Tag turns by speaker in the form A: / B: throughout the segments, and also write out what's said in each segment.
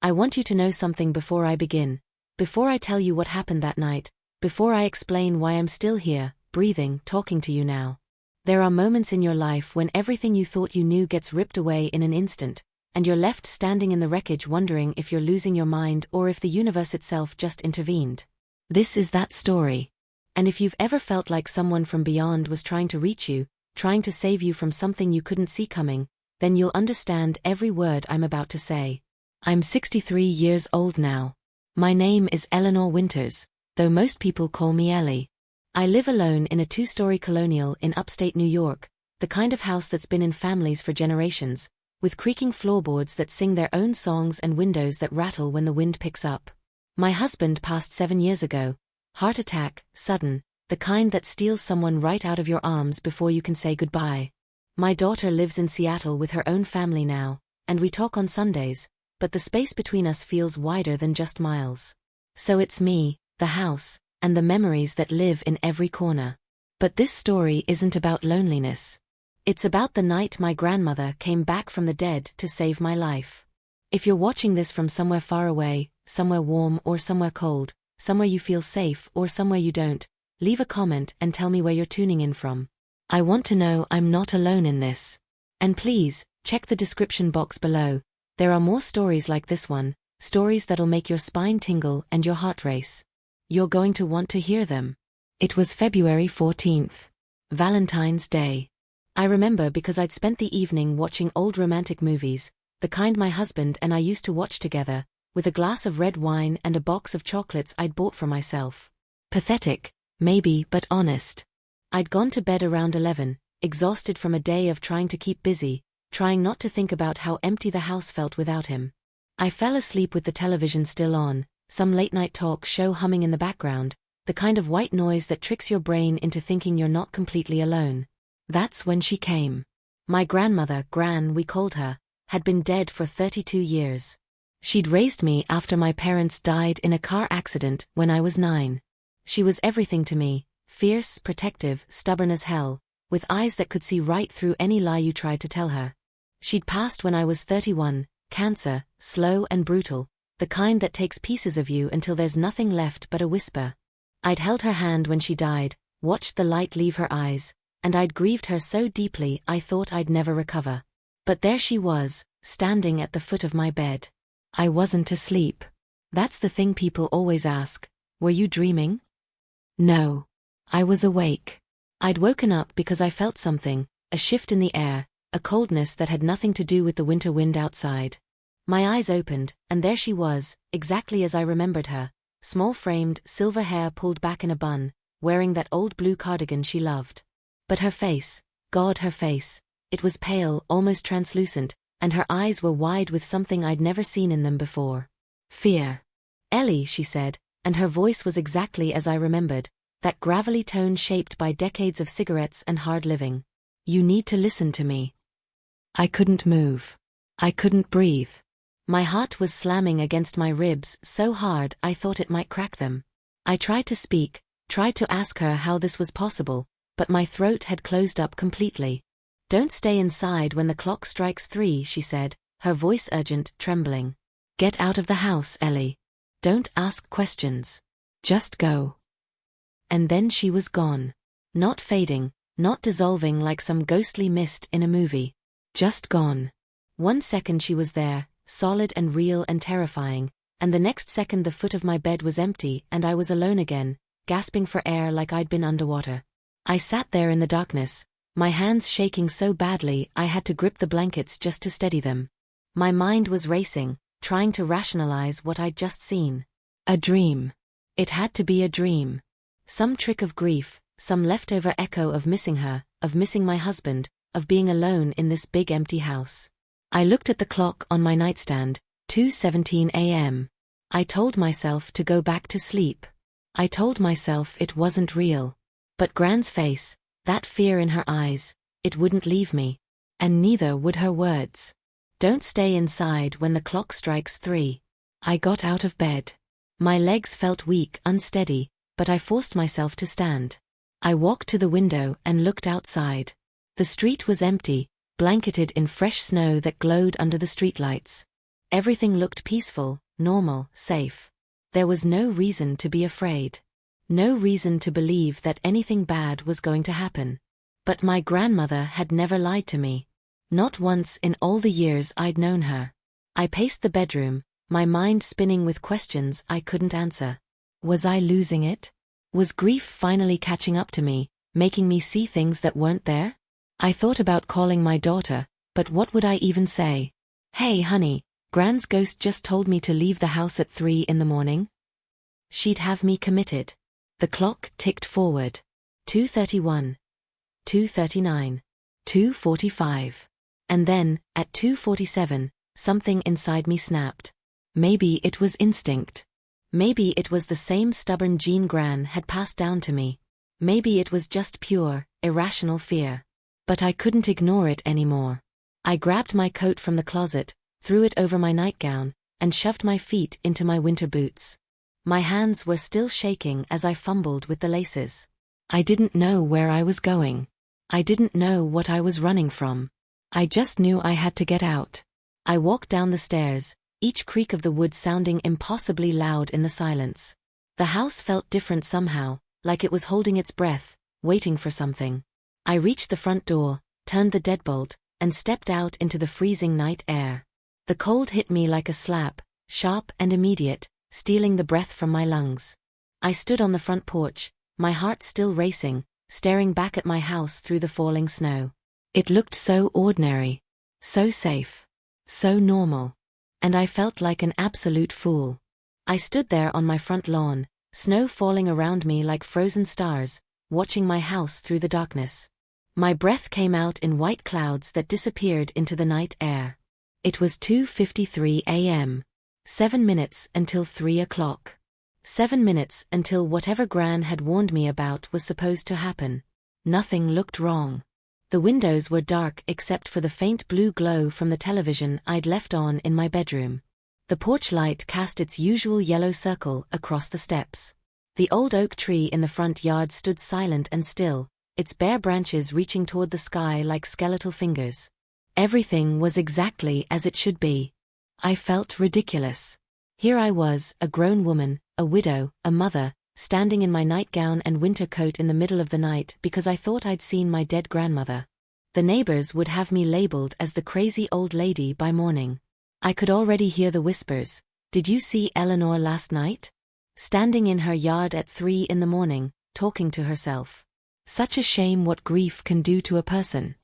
A: I want you to know something before I begin. Before I tell you what happened that night. Before I explain why I'm still here, breathing, talking to you now. There are moments in your life when everything you thought you knew gets ripped away in an instant, and you're left standing in the wreckage wondering if you're losing your mind or if the universe itself just intervened. This is that story. And if you've ever felt like someone from beyond was trying to reach you, trying to save you from something you couldn't see coming, then you'll understand every word I'm about to say. I'm 63 years old now. My name is Eleanor Winters, though most people call me Ellie. I live alone in a 2-story colonial in upstate New York, the kind of house that's been in families for generations, with creaking floorboards that sing their own songs and windows that rattle when the wind picks up. My husband passed 7 years ago. Heart attack, sudden, the kind that steals someone right out of your arms before you can say goodbye. My daughter lives in Seattle with her own family now, and we talk on Sundays, but the space between us feels wider than just miles. So it's me, the house, and the memories that live in every corner. But this story isn't about loneliness. It's about the night my grandmother came back from the dead to save my life. If you're watching this from somewhere far away, somewhere warm or somewhere cold, somewhere you feel safe or somewhere you don't, leave a comment and tell me where you're tuning in from. I want to know I'm not alone in this. And please, check the description box below. There are more stories like this one, stories that'll make your spine tingle and your heart race. You're going to want to hear them. It was February 14th. Valentine's Day. I remember because I'd spent the evening watching old romantic movies, the kind my husband and I used to watch together, with a glass of red wine and a box of chocolates I'd bought for myself. Pathetic, maybe, but honest. I'd gone to bed around 11, exhausted from a day of trying to keep busy, trying not to think about how empty the house felt without him. I fell asleep with the television still on, some late-night talk show humming in the background, the kind of white noise that tricks your brain into thinking you're not completely alone. That's when she came. My grandmother, Gran we called her, had been dead for 32 years. She'd raised me after my parents died in a car accident when I was 9. She was everything to me, fierce, protective, stubborn as hell, with eyes that could see right through any lie you tried to tell her. She'd passed when I was 31, cancer, slow and brutal, the kind that takes pieces of you until there's nothing left but a whisper. I'd held her hand when she died, watched the light leave her eyes, and I'd grieved her so deeply I thought I'd never recover. But there she was, standing at the foot of my bed. I wasn't asleep. That's the thing people always ask. Were you dreaming? No. I was awake. I'd woken up because I felt something, a shift in the air, a coldness that had nothing to do with the winter wind outside. My eyes opened, and there she was, exactly as I remembered her, small-framed, silver hair pulled back in a bun, wearing that old blue cardigan she loved. But her face, God, her face, it was pale, almost translucent, and her eyes were wide with something I'd never seen in them before. Fear. Ellie, she said, and her voice was exactly as I remembered, that gravelly tone shaped by decades of cigarettes and hard living. You need to listen to me. I couldn't move. I couldn't breathe. My heart was slamming against my ribs so hard I thought it might crack them. I tried to speak, tried to ask her how this was possible, but my throat had closed up completely. Don't stay inside when the clock strikes 3, she said, her voice urgent, trembling. Get out of the house, Ellie. Don't ask questions. Just go. And then she was gone. Not fading, not dissolving like some ghostly mist in a movie. Just gone. 1 second she was there, solid and real and terrifying, and the next second the foot of my bed was empty and I was alone again, gasping for air like I'd been underwater. I sat there in the darkness, my hands shaking so badly I had to grip the blankets just to steady them. My mind was racing, trying to rationalize what I'd just seen. A dream. It had to be a dream. Some trick of grief, some leftover echo of missing her, of missing my husband, of being alone in this big empty house. I looked at the clock on my nightstand, 2:17 a.m. I told myself to go back to sleep. I told myself it wasn't real. But Gran's face, that fear in her eyes, it wouldn't leave me. And neither would her words. Don't stay inside when the clock strikes 3. I got out of bed. My legs felt weak, unsteady, but I forced myself to stand. I walked to the window and looked outside. The street was empty, blanketed in fresh snow that glowed under the streetlights. Everything looked peaceful, normal, safe. There was no reason to be afraid. No reason to believe that anything bad was going to happen. But my grandmother had never lied to me. Not once in all the years I'd known her. I paced the bedroom, my mind spinning with questions I couldn't answer. Was I losing it? Was grief finally catching up to me, making me see things that weren't there? I thought about calling my daughter, but what would I even say? Hey honey, Gran's ghost just told me to leave the house at 3 in the morning. She'd have me committed. The clock ticked forward. 2:31. 2:39. 2:45. And then, at 2:47, something inside me snapped. Maybe it was instinct. Maybe it was the same stubborn gene Gran had passed down to me. Maybe it was just pure, irrational fear. But I couldn't ignore it anymore. I grabbed my coat from the closet, threw it over my nightgown, and shoved my feet into my winter boots. My hands were still shaking as I fumbled with the laces. I didn't know where I was going. I didn't know what I was running from. I just knew I had to get out. I walked down the stairs, each creak of the wood sounding impossibly loud in the silence. The house felt different somehow, like it was holding its breath, waiting for something. I reached the front door, turned the deadbolt, and stepped out into the freezing night air. The cold hit me like a slap, sharp and immediate, stealing the breath from my lungs. I stood on the front porch, my heart still racing, staring back at my house through the falling snow. It looked so ordinary, so safe, so normal. And I felt like an absolute fool. I stood there on my front lawn, snow falling around me like frozen stars, watching my house through the darkness. My breath came out in white clouds that disappeared into the night air. It was 2:53 a.m. 7 minutes until 3 o'clock. 7 minutes until whatever Gran had warned me about was supposed to happen. Nothing looked wrong. The windows were dark except for the faint blue glow from the television I'd left on in my bedroom. The porch light cast its usual yellow circle across the steps. The old oak tree in the front yard stood silent and still, its bare branches reaching toward the sky like skeletal fingers. Everything was exactly as it should be. I felt ridiculous. Here I was, a grown woman, a widow, a mother, standing in my nightgown and winter coat in the middle of the night because I thought I'd seen my dead grandmother. The neighbors would have me labeled as the crazy old lady by morning. I could already hear the whispers. Did you see Eleanor last night? Standing in her yard at 3 in the morning, talking to herself. Such a shame what grief can do to a person.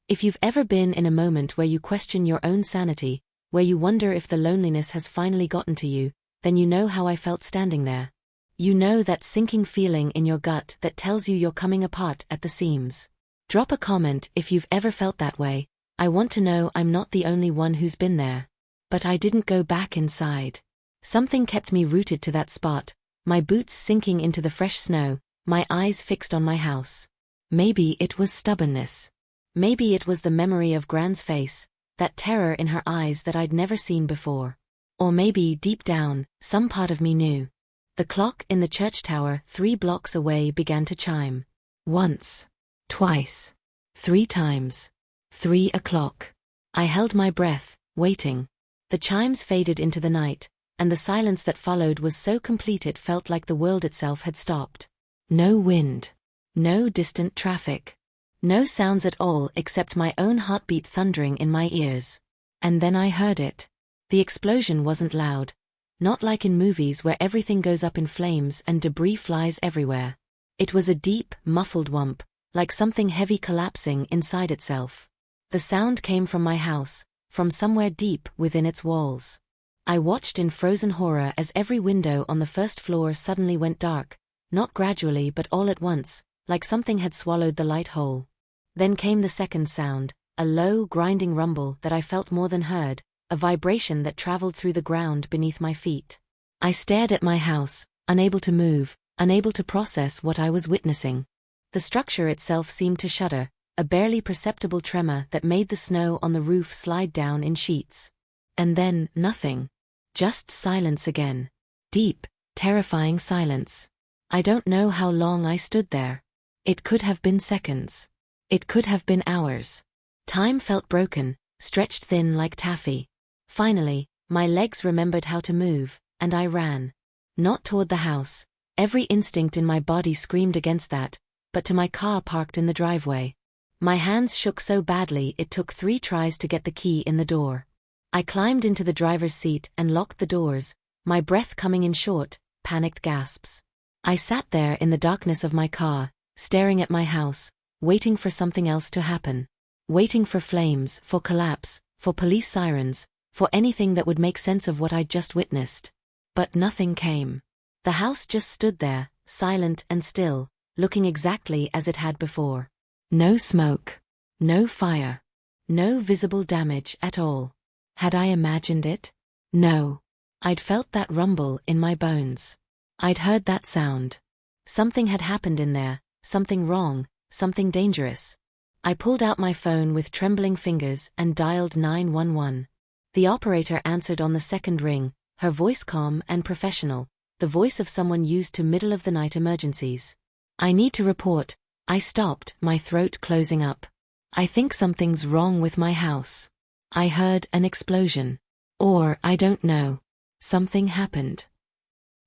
A: If you've ever been in a moment where you question your own sanity, where you wonder if the loneliness has finally gotten to you, then you know how I felt standing there. You know that sinking feeling in your gut that tells you you're coming apart at the seams. Drop a comment if you've ever felt that way. I want to know I'm not the only one who's been there. But I didn't go back inside. Something kept me rooted to that spot, my boots sinking into the fresh snow, my eyes fixed on my house. Maybe it was stubbornness. Maybe it was the memory of Gran's face, that terror in her eyes that I'd never seen before. Or maybe, deep down, some part of me knew. The clock in the church tower 3 blocks away began to chime. Once. Twice. 3 times. 3 o'clock. I held my breath, waiting. The chimes faded into the night, and the silence that followed was so complete it felt like the world itself had stopped. No wind. No distant traffic. No sounds at all except my own heartbeat thundering in my ears. And then I heard it. The explosion wasn't loud. Not like in movies where everything goes up in flames and debris flies everywhere. It was a deep, muffled whump, like something heavy collapsing inside itself. The sound came from my house, from somewhere deep within its walls. I watched in frozen horror as every window on the first floor suddenly went dark, not gradually but all at once, like something had swallowed the light whole. Then came the second sound, a low, grinding rumble that I felt more than heard, a vibration that traveled through the ground beneath my feet. I stared at my house, unable to move, unable to process what I was witnessing. The structure itself seemed to shudder, a barely perceptible tremor that made the snow on the roof slide down in sheets. And then, nothing. Just silence again. Deep, terrifying silence. I don't know how long I stood there. It could have been seconds. It could have been hours. Time felt broken, stretched thin like taffy. Finally, My legs remembered how to move, and I ran. Not toward the house. Every instinct in my body screamed against that, but to my car parked in the driveway. My hands shook so badly it took 3 tries to get the key in the door. I climbed into the driver's seat and locked the doors, my breath coming in short, panicked gasps. I sat there in the darkness of my car, staring at my house, waiting for something else to happen. Waiting for flames, for collapse, for police sirens, for anything that would make sense of what I'd just witnessed. But nothing came. The house just stood there, silent and still, looking exactly as it had before. No smoke. No fire. No visible damage at all. Had I imagined it? No. I'd felt that rumble in my bones. I'd heard that sound. Something had happened in there, something wrong, something dangerous. I pulled out my phone with trembling fingers and dialed 911. The operator answered on the second ring, her voice calm and professional, the voice of someone used to middle-of-the-night emergencies. I need to report. I stopped, my throat closing up. I think something's wrong with my house. I heard an explosion. Or, I don't know. Something happened.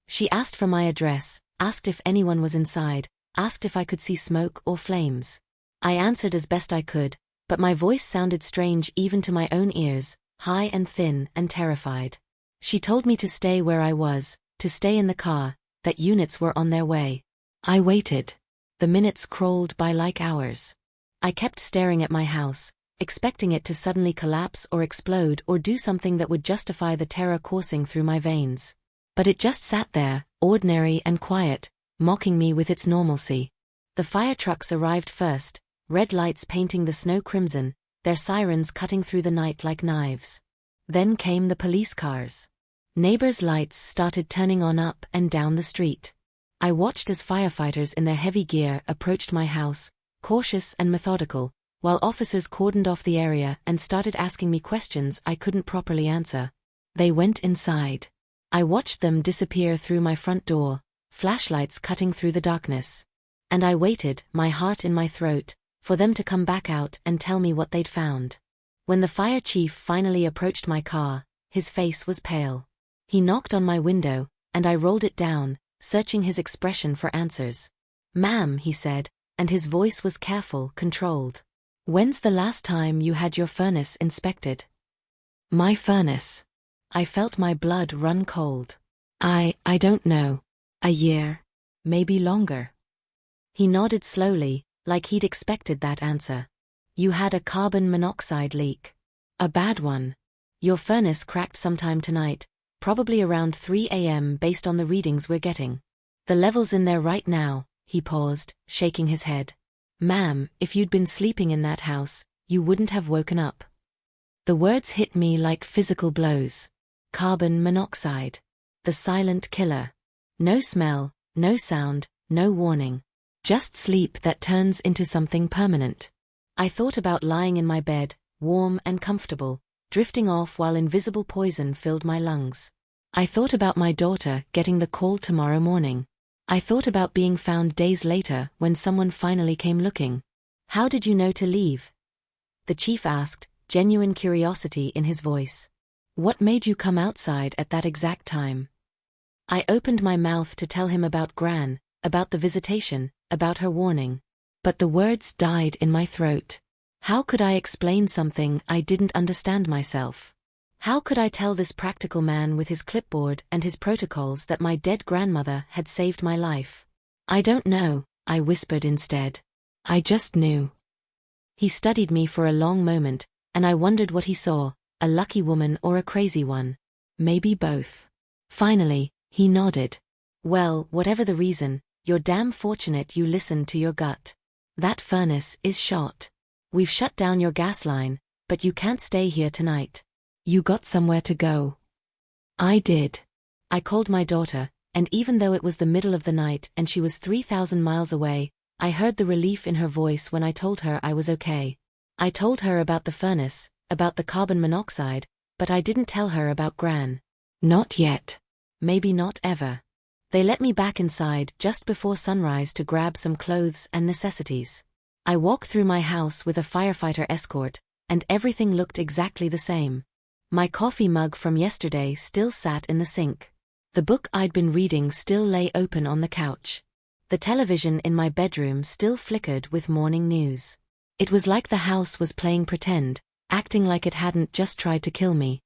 A: She asked for my address, asked if anyone was inside, asked if I could see smoke or flames. I answered as best I could, but my voice sounded strange even to my own ears, high and thin and terrified. She told me to stay where I was, to stay in the car, that units were on their way. I waited. The minutes crawled by like hours. I kept staring at my house, expecting it to suddenly collapse or explode or do something that would justify the terror coursing through my veins. But it just sat there, ordinary and quiet, mocking me with its normalcy. The fire trucks arrived first, red lights painting the snow crimson, their sirens cutting through the night like knives. Then came the police cars. Neighbors' lights started turning on up and down the street. I watched as firefighters in their heavy gear approached my house, cautious and methodical, while officers cordoned off the area and started asking me questions I couldn't properly answer. They went inside. I watched them disappear through my front door, flashlights cutting through the darkness. And I waited, my heart in my throat, for them to come back out and tell me what they'd found. When the fire chief finally approached my car, his face was pale. He knocked on my window, and I rolled it down, searching his expression for answers. "Ma'am," he said, and his voice was careful, controlled. "When's the last time you had your furnace inspected?" My furnace. I felt my blood run cold. I don't know. A year. Maybe longer. He nodded slowly, like he'd expected that answer. "You had a carbon monoxide leak. A bad one. Your furnace cracked sometime tonight, probably around 3 a.m. based on the readings we're getting. The level's in there right now." He paused, shaking his head. "Ma'am, if you'd been sleeping in that house, you wouldn't have woken up." The words hit me like physical blows. Carbon monoxide. The silent killer. No smell, no sound, no warning. Just sleep that turns into something permanent. I thought about lying in my bed, warm and comfortable, drifting off while invisible poison filled my lungs. I thought about my daughter getting the call tomorrow morning. I thought about being found days later when someone finally came looking. "How did you know to leave?" the chief asked, genuine curiosity in his voice. "What made you come outside at that exact time?" I opened my mouth to tell him about Gran, about the visitation, about her warning. But the words died in my throat. How could I explain something I didn't understand myself? How could I tell this practical man with his clipboard and his protocols that my dead grandmother had saved my life? "I don't know," I whispered instead. "I just knew." He studied me for a long moment, and I wondered what he saw, a lucky woman or a crazy one. Maybe both. Finally, he nodded. "Well, whatever the reason, you're damn fortunate you listened to your gut. That furnace is shot. We've shut down your gas line, but you can't stay here tonight. You got somewhere to go." I did. I called my daughter, and even though it was the middle of the night and she was 3,000 miles away, I heard the relief in her voice when I told her I was okay. I told her about the furnace, about the carbon monoxide, but I didn't tell her about Gran. Not yet. Maybe not ever. They let me back inside just before sunrise to grab some clothes and necessities. I walked through my house with a firefighter escort, and everything looked exactly the same. My coffee mug from yesterday still sat in the sink. The book I'd been reading still lay open on the couch. The television in my bedroom still flickered with morning news. It was like the house was playing pretend, acting like it hadn't just tried to kill me.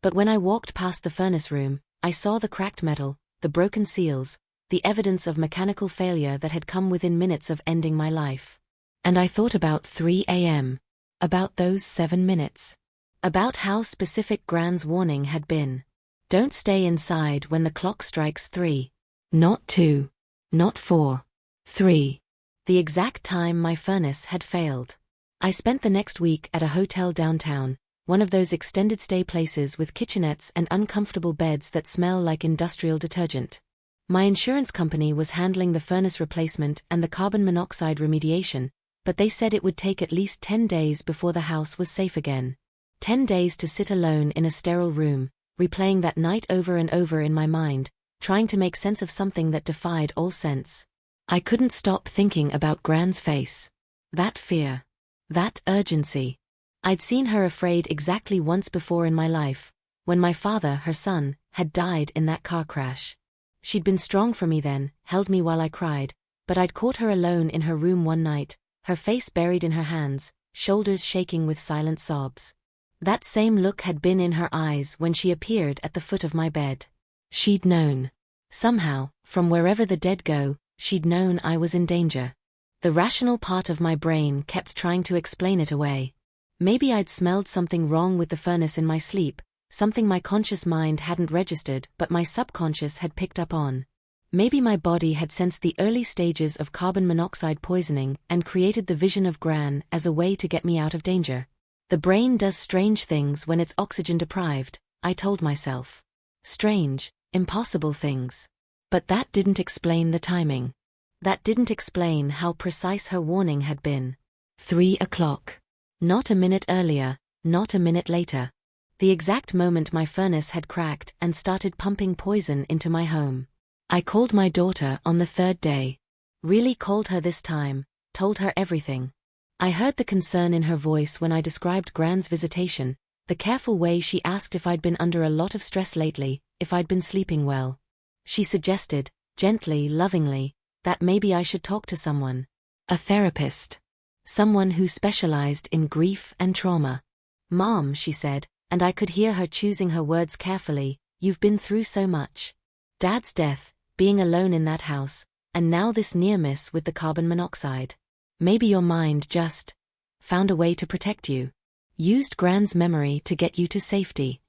A: But when I walked past the furnace room, I saw the cracked metal, the broken seals, the evidence of mechanical failure that had come within minutes of ending my life. And I thought about 3 a.m. About those 7 minutes. About how specific Gran's warning had been. Don't stay inside when the clock strikes 3. Not 2. Not 4. 3. The exact time my furnace had failed. I spent the next week at a hotel downtown, one of those extended stay places with kitchenettes and uncomfortable beds that smell like industrial detergent. My insurance company was handling the furnace replacement and the carbon monoxide remediation, but they said it would take at least 10 days before the house was safe again. 10 days to sit alone in a sterile room, replaying that night over and over in my mind, trying to make sense of something that defied all sense. I couldn't stop thinking about Gran's face. That fear. That urgency. I'd seen her afraid exactly once before in my life, when my father, her son, had died in that car crash. She'd been strong for me then, held me while I cried, but I'd caught her alone in her room one night, her face buried in her hands, shoulders shaking with silent sobs. That same look had been in her eyes when she appeared at the foot of my bed. She'd known. Somehow, from wherever the dead go, she'd known I was in danger. The rational part of my brain kept trying to explain it away. Maybe I'd smelled something wrong with the furnace in my sleep, something my conscious mind hadn't registered but my subconscious had picked up on. Maybe my body had sensed the early stages of carbon monoxide poisoning and created the vision of Gran as a way to get me out of danger. The brain does strange things when it's oxygen deprived, I told myself. Strange, impossible things. But that didn't explain the timing. That didn't explain how precise her warning had been. 3 o'clock. Not a minute earlier, not a minute later. The exact moment my furnace had cracked and started pumping poison into my home. I called my daughter on the 3rd day. Really called her this time, told her everything. I heard the concern in her voice when I described Gran's visitation, the careful way she asked if I'd been under a lot of stress lately, if I'd been sleeping well. She suggested, gently, lovingly, that maybe I should talk to someone. A therapist. Someone who specialized in grief and trauma. Mom, she said, and I could hear her choosing her words carefully, you've been through so much. Dad's death, being alone in that house, and now this near miss with the carbon monoxide. Maybe your mind just found a way to protect you. Used Gran's memory to get you to safety.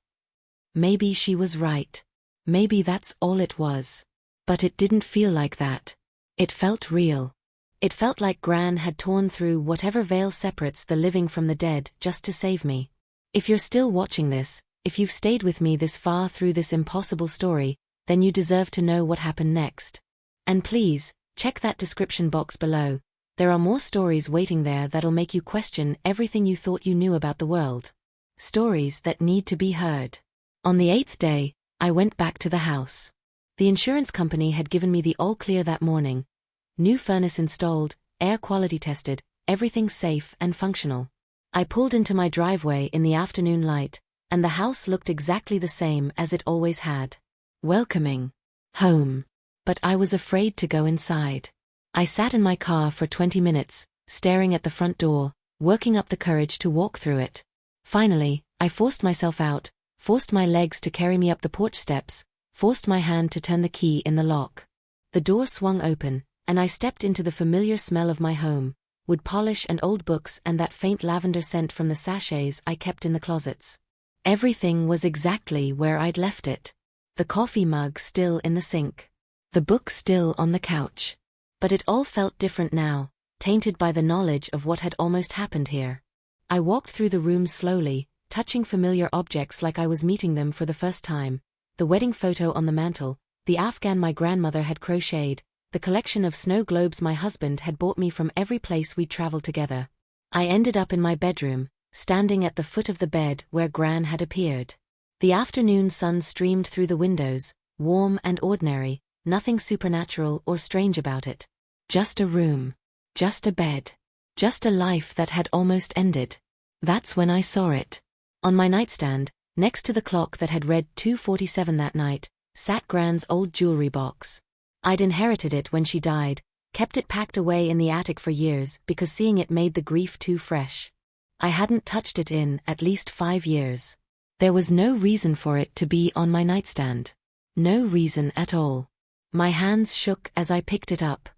A: Maybe she was right. Maybe that's all it was. But it didn't feel like that. It felt real. It felt like Gran had torn through whatever veil separates the living from the dead just to save me. If you're still watching this, if you've stayed with me this far through this impossible story, then you deserve to know what happened next. And please, check that description box below. There are more stories waiting there that'll make you question everything you thought you knew about the world. Stories that need to be heard. On the 8th day, I went back to the house. The insurance company had given me the all clear that morning. New furnace installed, air quality tested, everything safe and functional. I pulled into my driveway in the afternoon light, and the house looked exactly the same as it always had. Welcoming. Home. But I was afraid to go inside. I sat in my car for 20 minutes, staring at the front door, working up the courage to walk through it. Finally, I forced myself out, forced my legs to carry me up the porch steps, forced my hand to turn the key in the lock. The door swung open, and I stepped into the familiar smell of my home, wood polish and old books and that faint lavender scent from the sachets I kept in the closets. Everything was exactly where I'd left it. The coffee mug still in the sink. The book still on the couch. But it all felt different now, tainted by the knowledge of what had almost happened here. I walked through the room slowly, touching familiar objects like I was meeting them for the first time. The wedding photo on the mantel, the Afghan my grandmother had crocheted, the collection of snow globes my husband had bought me from every place we'd traveled together. I ended up in my bedroom, standing at the foot of the bed where Gran had appeared. The afternoon sun streamed through the windows, warm and ordinary, nothing supernatural or strange about it. Just a room. Just a bed. Just a life that had almost ended. That's when I saw it. On my nightstand, Next to the clock that had read 2:47 that night, sat Gran's old jewelry box. I'd inherited it when she died, kept it packed away in the attic for years because seeing it made the grief too fresh. I hadn't touched it in at least 5 years. There was no reason for it to be on my nightstand. No reason at all. My hands shook as I picked it up.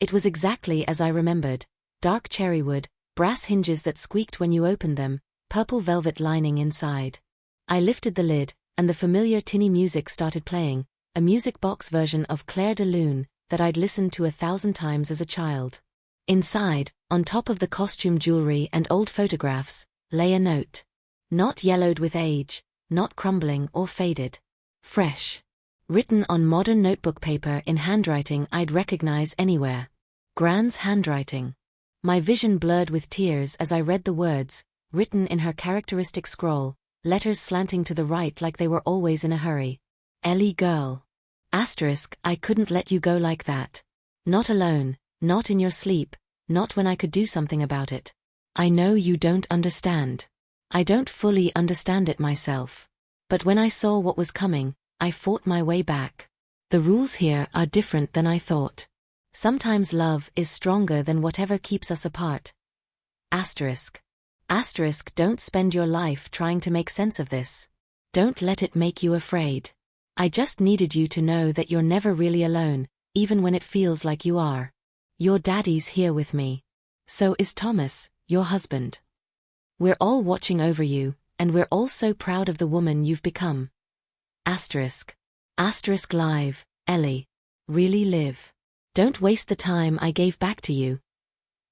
A: It was exactly as I remembered. Dark cherry wood, brass hinges that squeaked when you opened them, purple velvet lining inside. I lifted the lid, and the familiar tinny music started playing, a music box version of Clair de Lune that I'd listened to 1,000 times as a child. Inside, on top of the costume jewelry and old photographs, lay a note. Not yellowed with age, not crumbling or faded. Fresh. Written on modern notebook paper in handwriting I'd recognize anywhere. Gran's handwriting. My vision blurred with tears as I read the words, written in her characteristic scroll, letters slanting to the right like they were always in a hurry. Ellie girl. Asterisk, I couldn't let you go like that. Not alone, not in your sleep, not when I could do something about it. I know you don't understand. I don't fully understand it myself. But when I saw what was coming, I fought my way back. The rules here are different than I thought. Sometimes love is stronger than whatever keeps us apart. Asterisk. Asterisk, don't spend your life trying to make sense of this. Don't let it make you afraid. I just needed you to know that you're never really alone, even when it feels like you are. Your daddy's here with me. So is Thomas, your husband. We're all watching over you, and we're all so proud of the woman you've become. Asterisk. Asterisk live, Ellie. Really live. Don't waste the time I gave back to you.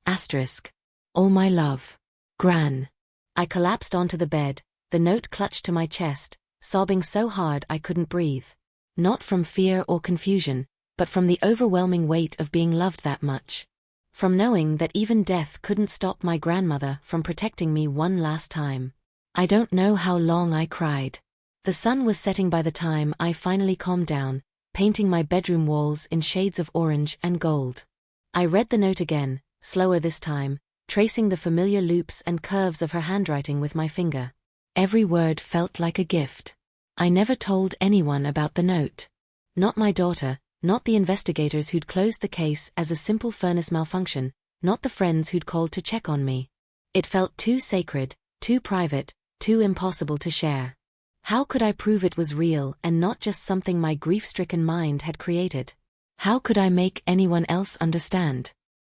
A: Asterisk. All my love. Gran. I collapsed onto the bed, the note clutched to my chest, sobbing so hard I couldn't breathe. Not from fear or confusion, but from the overwhelming weight of being loved that much. From knowing that even death couldn't stop my grandmother from protecting me one last time. I don't know how long I cried. The sun was setting by the time I finally calmed down, painting my bedroom walls in shades of orange and gold. I read the note again, slower this time, tracing the familiar loops and curves of her handwriting with my finger. Every word felt like a gift. I never told anyone about the note. Not my daughter, not the investigators who'd closed the case as a simple furnace malfunction, not the friends who'd called to check on me. It felt too sacred, too private, too impossible to share. How could I prove it was real and not just something my grief-stricken mind had created? How could I make anyone else understand?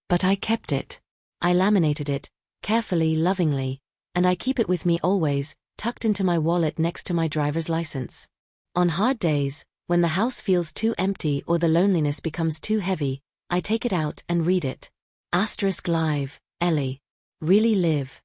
A: But I kept it. I laminated it, carefully, lovingly, and I keep it with me always, tucked into my wallet next to my driver's license. On hard days, when the house feels too empty or the loneliness becomes too heavy, I take it out and read it. Asterisk live, Ellie. Really live.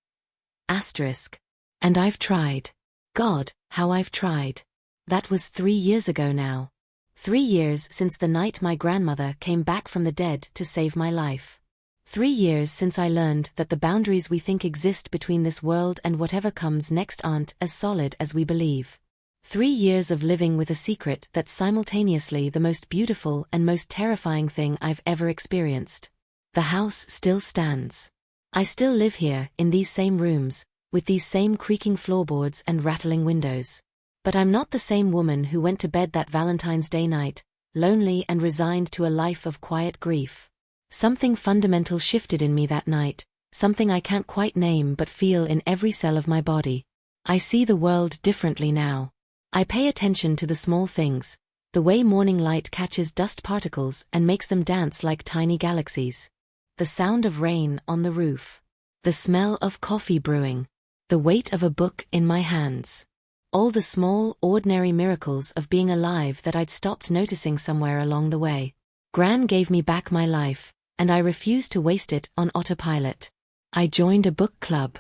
A: Asterisk. And I've tried. God, how I've tried. That was 3 years ago now. 3 years since the night my grandmother came back from the dead to save my life. 3 years since I learned that the boundaries we think exist between this world and whatever comes next aren't as solid as we believe. 3 years of living with a secret that's simultaneously the most beautiful and most terrifying thing I've ever experienced. The house still stands. I still live here, in these same rooms, with these same creaking floorboards and rattling windows. But I'm not the same woman who went to bed that Valentine's Day night, lonely and resigned to a life of quiet grief. Something fundamental shifted in me that night, something I can't quite name but feel in every cell of my body. I see the world differently now. I pay attention to the small things, the way morning light catches dust particles and makes them dance like tiny galaxies. The sound of rain on the roof. The smell of coffee brewing. The weight of a book in my hands. All the small, ordinary miracles of being alive that I'd stopped noticing somewhere along the way. Gran gave me back my life, and I refused to waste it on autopilot. I joined a book club.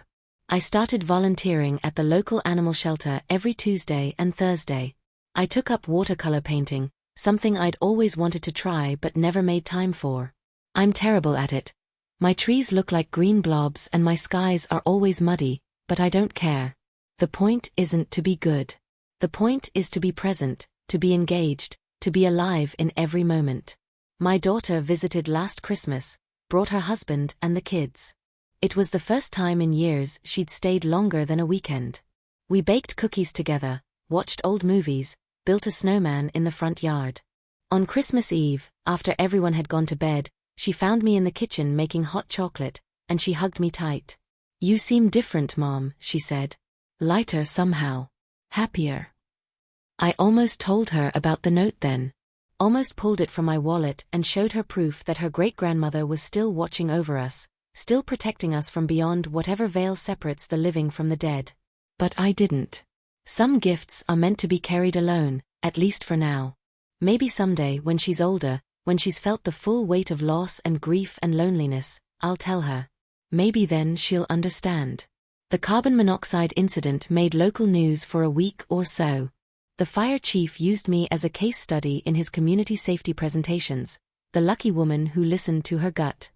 A: I started volunteering at the local animal shelter every Tuesday and Thursday. I took up watercolor painting, something I'd always wanted to try but never made time for. I'm terrible at it. My trees look like green blobs and my skies are always muddy, but I don't care. The point isn't to be good. The point is to be present, to be engaged, to be alive in every moment. My daughter visited last Christmas, brought her husband and the kids. It was the first time in years she'd stayed longer than a weekend. We baked cookies together, watched old movies, built a snowman in the front yard. On Christmas Eve, after everyone had gone to bed, she found me in the kitchen making hot chocolate, and she hugged me tight. "You seem different, Mom," she said. "Lighter somehow. Happier." I almost told her about the note then. Almost pulled it from my wallet and showed her proof that her great-grandmother was still watching over us, still protecting us from beyond whatever veil separates the living from the dead. But I didn't. Some gifts are meant to be carried alone, at least for now. Maybe someday, when she's older, when she's felt the full weight of loss and grief and loneliness, I'll tell her. Maybe then she'll understand. The carbon monoxide incident made local news for a week or so. The fire chief used me as a case study in his community safety presentations, the lucky woman who listened to her gut.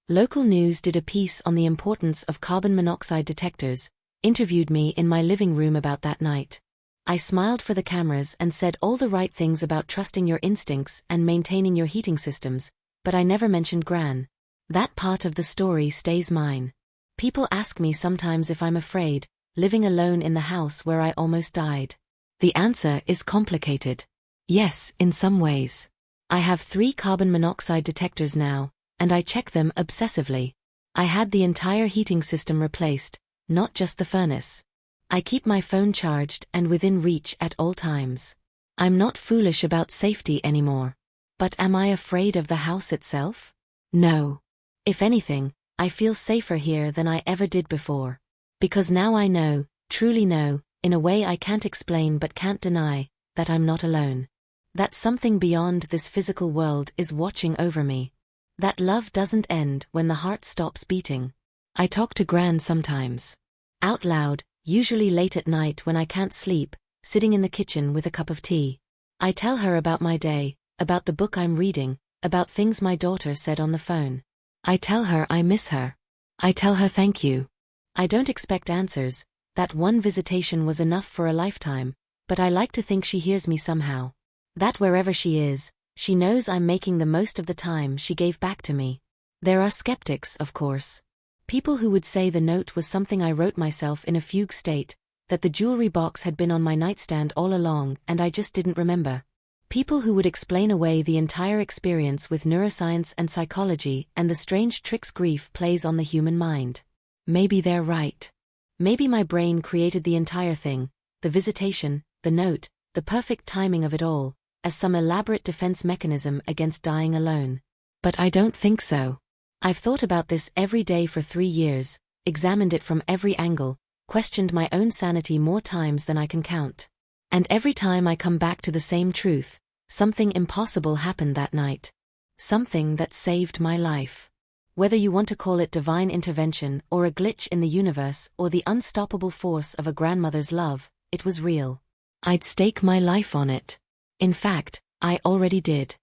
A: Local news did a piece on the importance of carbon monoxide detectors, interviewed me in my living room about that night. I smiled for the cameras and said all the right things about trusting your instincts and maintaining your heating systems, but I never mentioned Gran. That part of the story stays mine. People ask me sometimes if I'm afraid, living alone in the house where I almost died. The answer is complicated. Yes, in some ways. I have 3 carbon monoxide detectors now, and I check them obsessively. I had the entire heating system replaced, not just the furnace. I keep my phone charged and within reach at all times. I'm not foolish about safety anymore. But am I afraid of the house itself? No. If anything, I feel safer here than I ever did before. Because now I know, truly know, in a way I can't explain but can't deny, that I'm not alone. That something beyond this physical world is watching over me. That love doesn't end when the heart stops beating. I talk to Gran sometimes. Out loud, usually late at night when I can't sleep, sitting in the kitchen with a cup of tea. I tell her about my day, about the book I'm reading, about things my daughter said on the phone. I tell her I miss her. I tell her thank you. I don't expect answers. That one visitation was enough for a lifetime, but I like to think she hears me somehow. That wherever she is, she knows I'm making the most of the time she gave back to me. There are skeptics, of course. People who would say the note was something I wrote myself in a fugue state, that the jewelry box had been on my nightstand all along and I just didn't remember. People who would explain away the entire experience with neuroscience and psychology and the strange tricks grief plays on the human mind. Maybe they're right. Maybe my brain created the entire thing, the visitation, the note, the perfect timing of it all, as some elaborate defense mechanism against dying alone. But I don't think so. I've thought about this every day for 3 years, examined it from every angle, questioned my own sanity more times than I can count. And every time I come back to the same truth, something impossible happened that night. Something that saved my life. Whether you want to call it divine intervention or a glitch in the universe or the unstoppable force of a grandmother's love, it was real. I'd stake my life on it. In fact, I already did.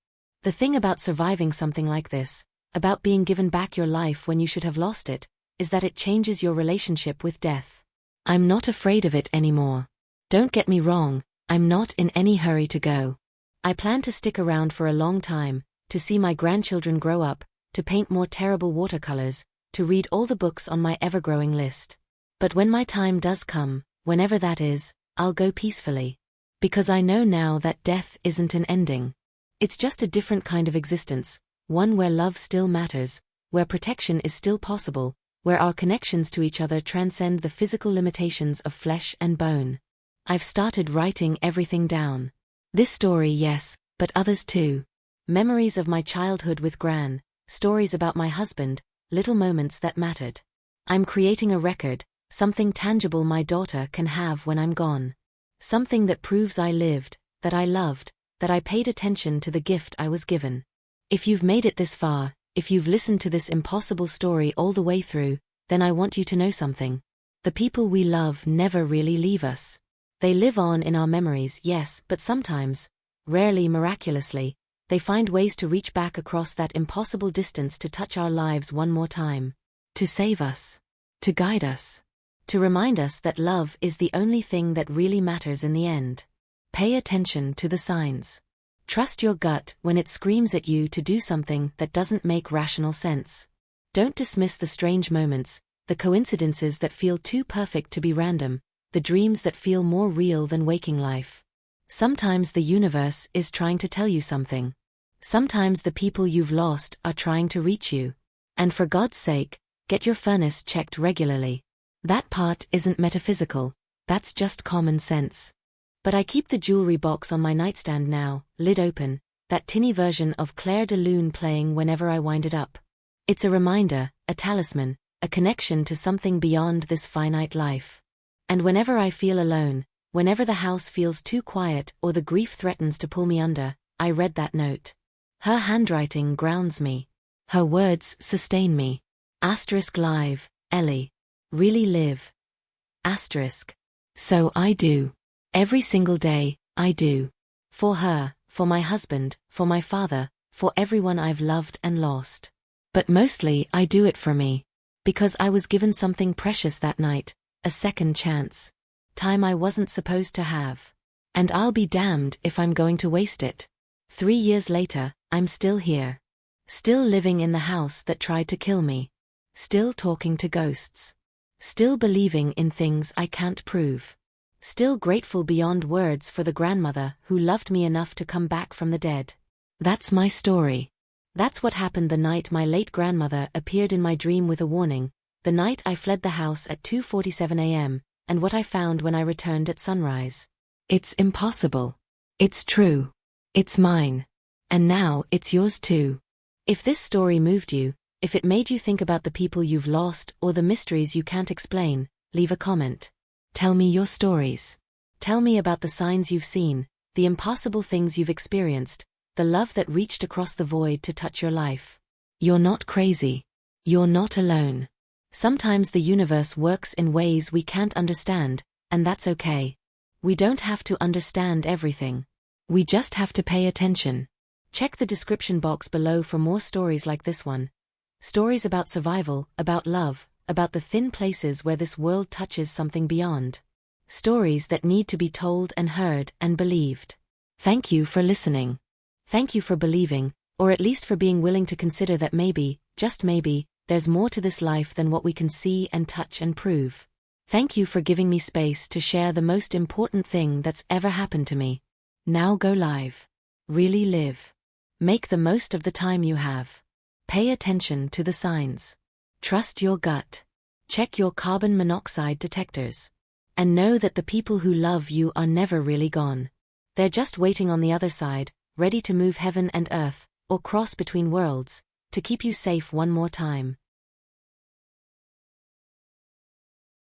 A: The thing about surviving something like this, about being given back your life when you should have lost it, is that it changes your relationship with death. I'm not afraid of it anymore. Don't get me wrong, I'm not in any hurry to go. I plan to stick around for a long time, to see my grandchildren grow up, to paint more terrible watercolors, to read all the books on my ever-growing list. But when my time does come, whenever that is, I'll go peacefully. Because I know now that death isn't an ending. It's just a different kind of existence, one where love still matters, where protection is still possible, where our connections to each other transcend the physical limitations of flesh and bone. I've started writing everything down. This story, yes, but others too. Memories of my childhood with Gran, stories about my husband, little moments that mattered. I'm creating a record, something tangible my daughter can have when I'm gone. Something that proves I lived, that I loved, that I paid attention to the gift I was given. If you've made it this far, if you've listened to this impossible story all the way through, then I want you to know something. The people we love never really leave us. They live on in our memories, yes, but sometimes, rarely miraculously, they find ways to reach back across that impossible distance to touch our lives one more time. To save us. To guide us. To remind us that love is the only thing that really matters in the end. Pay attention to the signs. Trust your gut when it screams at you to do something that doesn't make rational sense. Don't dismiss the strange moments, the coincidences that feel too perfect to be random, the dreams that feel more real than waking life. Sometimes the universe is trying to tell you something. Sometimes the people you've lost are trying to reach you. And for God's sake, get your furnace checked regularly. That part isn't metaphysical, that's just common sense. But I keep the jewelry box on my nightstand now, lid open, that tinny version of Claire de Lune playing whenever I wind it up. It's a reminder, a talisman, a connection to something beyond this finite life. And whenever I feel alone, whenever the house feels too quiet or the grief threatens to pull me under, I read that note. Her handwriting grounds me. Her words sustain me. *live, Ellie. Really live. So I do. Every single day, I do. For her, for my husband, for my father, for everyone I've loved and lost. But mostly I do it for me. Because I was given something precious that night, a second chance. Time I wasn't supposed to have. And I'll be damned if I'm going to waste it. 3 years later, I'm still here. Still living in the house that tried to kill me. Still talking to ghosts. Still believing in things I can't prove. Still grateful beyond words for the grandmother who loved me enough to come back from the dead. That's my story. That's what happened the night my late grandmother appeared in my dream with a warning, the night I fled the house at 2:47 a.m., and what I found when I returned at sunrise. It's impossible. It's true. It's mine. And now it's yours too. If this story moved you, if it made you think about the people you've lost or the mysteries you can't explain, leave a comment. Tell me your stories. Tell me about the signs you've seen, the impossible things you've experienced, the love that reached across the void to touch your life. You're not crazy. You're not alone. Sometimes the universe works in ways we can't understand, and that's okay. We don't have to understand everything. We just have to pay attention. Check the description box below for more stories like this one. Stories about survival, about love, about the thin places where this world touches something beyond. Stories that need to be told and heard and believed. Thank you for listening. Thank you for believing, or at least for being willing to consider that maybe, just maybe, there's more to this life than what we can see and touch and prove. Thank you for giving me space to share the most important thing that's ever happened to me. Now go live. Really live. Make the most of the time you have. Pay attention to the signs. Trust your gut. Check your carbon monoxide detectors. And know that the people who love you are never really gone. They're just waiting on the other side, ready to move heaven and earth, or cross between worlds, to keep you safe one more time.